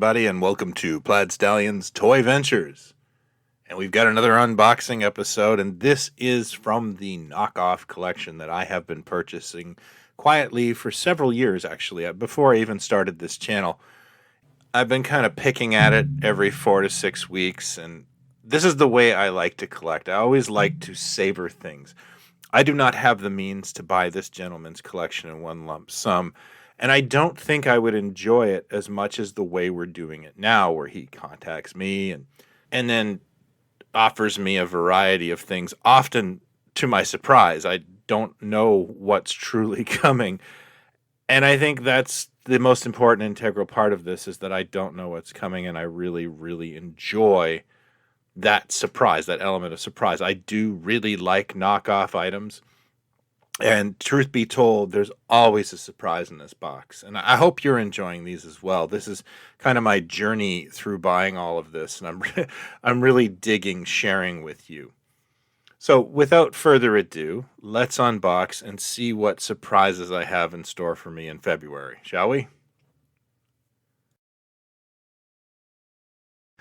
everybody, and welcome to Plaid Stallion's Toy Ventures. And we've got another unboxing episode, and this is from the knockoff collection that I have been purchasing quietly for several years, actually, before I even started this channel. I've been kind of picking at it every 4 to 6 weeks, and this is the way I like to collect. I always like to savor things. I do not have the means to buy this gentleman's collection in one lump sum, and I don't think I would enjoy it as much as the way we're doing it now, where he contacts me and then offers me a variety of things, often to my surprise. I don't know what's truly coming. And I think that's the most important integral part of this, is that I don't know what's coming, and I really, really enjoy that surprise, that element of surprise. I do really like knockoff items. And truth be told, there's always a surprise in this box. And I hope you're enjoying these as well. This is kind of my journey through buying all of this, and I'm really digging sharing with you. So without further ado, let's unbox and see what surprises I have in store for me in February, shall we?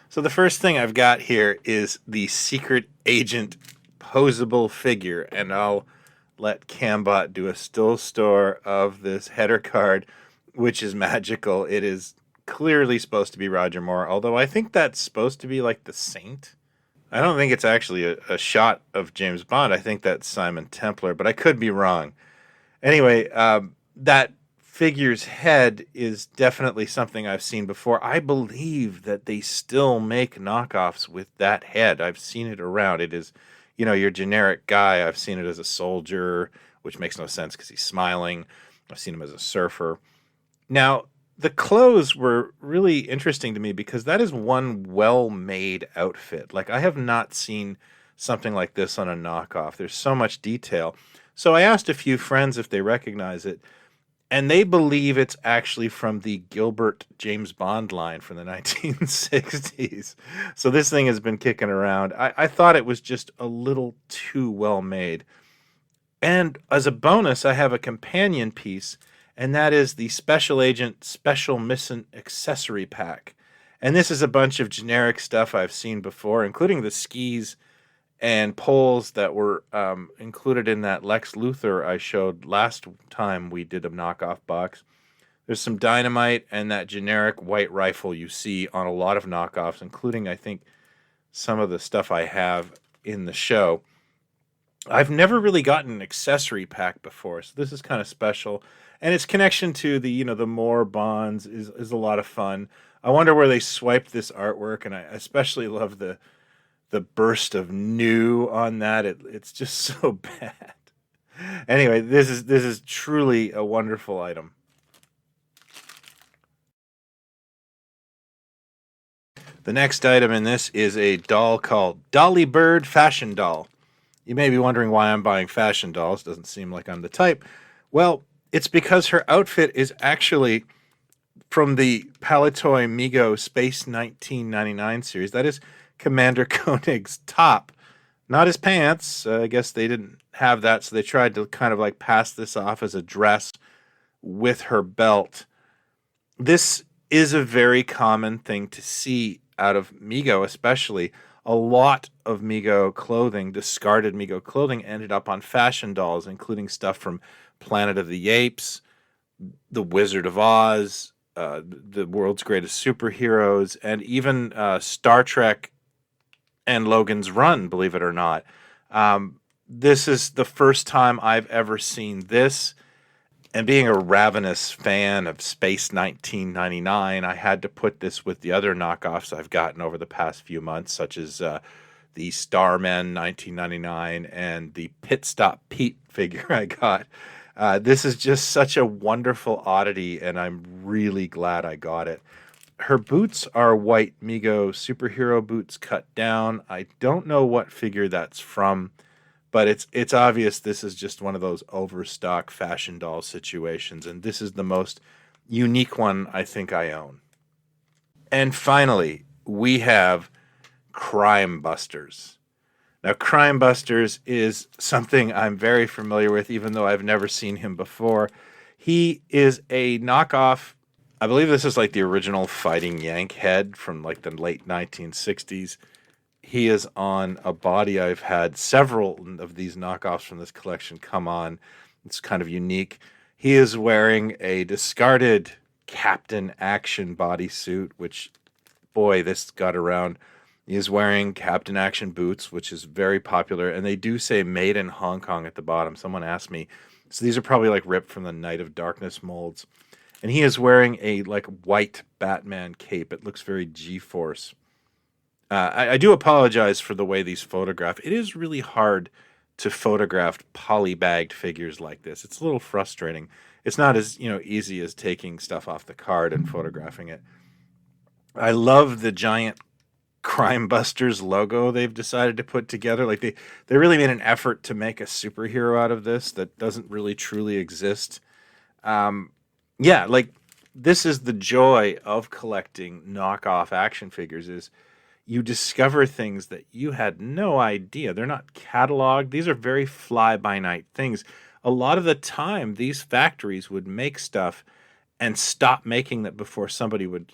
So the first thing I've got here is the Secret Agent posable figure, and I'll let Cambot do a still store of this header card, which is magical. It is clearly supposed to be Roger Moore, although I think that's supposed to be like the Saint. I don't think it's actually a shot of James Bond. I think that's Simon Templar, but I could be wrong. Anyway, that figure's head is definitely something I've seen before. I believe that they still make knockoffs with that head. I've seen it around. It is, your generic guy. I've seen it as a soldier, which makes no sense because he's smiling. I've seen him as a surfer. Now, the clothes were really interesting to me because that is one well-made outfit. Like, I have not seen something like this on a knockoff. There's so much detail. So I asked a few friends if they recognize it, and they believe it's actually from the Gilbert James Bond line from the 1960s. So this thing has been kicking around. I thought it was just a little too well made. And as a bonus, I have a companion piece, and that is the Special Agent Special Mission Accessory Pack. And this is a bunch of generic stuff I've seen before, including the skis and poles that were included in that Lex Luthor I showed last time we did a knockoff box. There's some dynamite and that generic white rifle you see on a lot of knockoffs, including, I think, some of the stuff I have in the show. I've never really gotten an accessory pack before, so this is kind of special. And its connection to the, the Moore Bonds is a lot of fun. I wonder where they swiped this artwork, and I especially love the burst of new on that. It's just so bad. Anyway, this is truly a wonderful item. The next item in this is a doll called Dolly Bird Fashion Doll. You may be wondering why I'm buying fashion dolls. Doesn't seem like I'm the type. Well, it's because her outfit is actually from the Palitoy Mego Space 1999 series. That is Commander Koenig's top, not his pants. I guess they didn't have that, so they tried to kind of like pass this off as a dress with her belt. This is a very common thing to see out of Mego, especially. A lot of Mego clothing, discarded Mego clothing, ended up on fashion dolls, including stuff from Planet of the Apes, The Wizard of Oz, the World's Greatest Superheroes, and even Star Trek and Logan's Run, believe it or not. This is the first time I've ever seen this. And being a ravenous fan of Space 1999, I had to put this with the other knockoffs I've gotten over the past few months, such as the Starman 1999 and the Pit Stop Pete figure I got. This is just such a wonderful oddity, and I'm really glad I got it. Her boots are white Mego superhero boots cut down. I don't know what figure that's from, but it's obvious this is just one of those overstock fashion doll situations, and this is the most unique one I think I own. And finally, we have Crime Busters. Now, Crime Busters is something I'm very familiar with, even though I've never seen him before. He is a knockoff I believe this is like the original Fighting Yank head from like the late 1960s. He is on a body. I've had several of these knockoffs from this collection come on. It's kind of unique. He is wearing a discarded Captain Action bodysuit, which, boy, this got around. He is wearing Captain Action boots, which is very popular, and they do say made in Hong Kong at the bottom. Someone asked me. So these are probably like ripped from the Night of Darkness molds. And he is wearing a like white Batman cape. It looks very G-Force. I do apologize for the way these photograph. It is really hard to photograph polybagged figures like this. It's a little frustrating. It's not as easy as taking stuff off the card and photographing it. I love the giant Crime Busters logo they've decided to put together. Like they really made an effort to make a superhero out of this that doesn't really truly exist. Yeah, like this is the joy of collecting knockoff action figures is you discover things that you had no idea. They're not cataloged. These are very fly by night things. A lot of the time these factories would make stuff and stop making that before somebody would,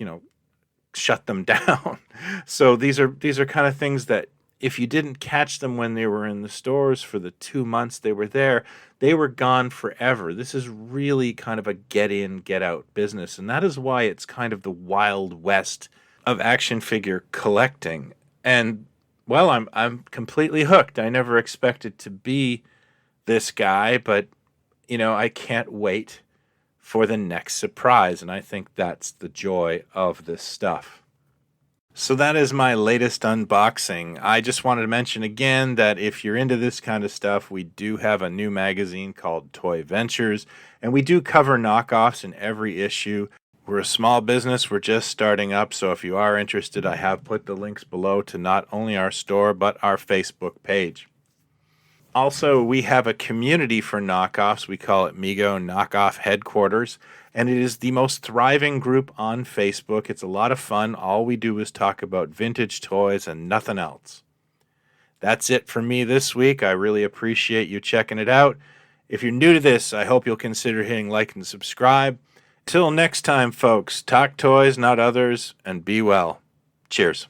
shut them down. So these are kind of things that if you didn't catch them when they were in the stores for the 2 months they were there, they were gone forever. This is really kind of a get in, get out business. And that is why it's kind of the Wild West of action figure collecting. And well, I'm completely hooked. I never expected to be this guy, but I can't wait for the next surprise, and I think that's the joy of this stuff. So that is my latest unboxing. I just wanted to mention again that if you're into this kind of stuff, we do have a new magazine called Toy Ventures, and we do cover knockoffs in every issue. We're a small business, we're just starting up, so if you are interested, I have put the links below to not only our store, but our Facebook page. Also, we have a community for knockoffs. We call it Mego Knockoff Headquarters, and it is the most thriving group on Facebook. It's a lot of fun. All we do is talk about vintage toys and nothing else. That's it for me this week. I really appreciate you checking it out. If you're new to this, I hope you'll consider hitting like and subscribe. Till next time, folks, talk toys, not others, and be well. Cheers.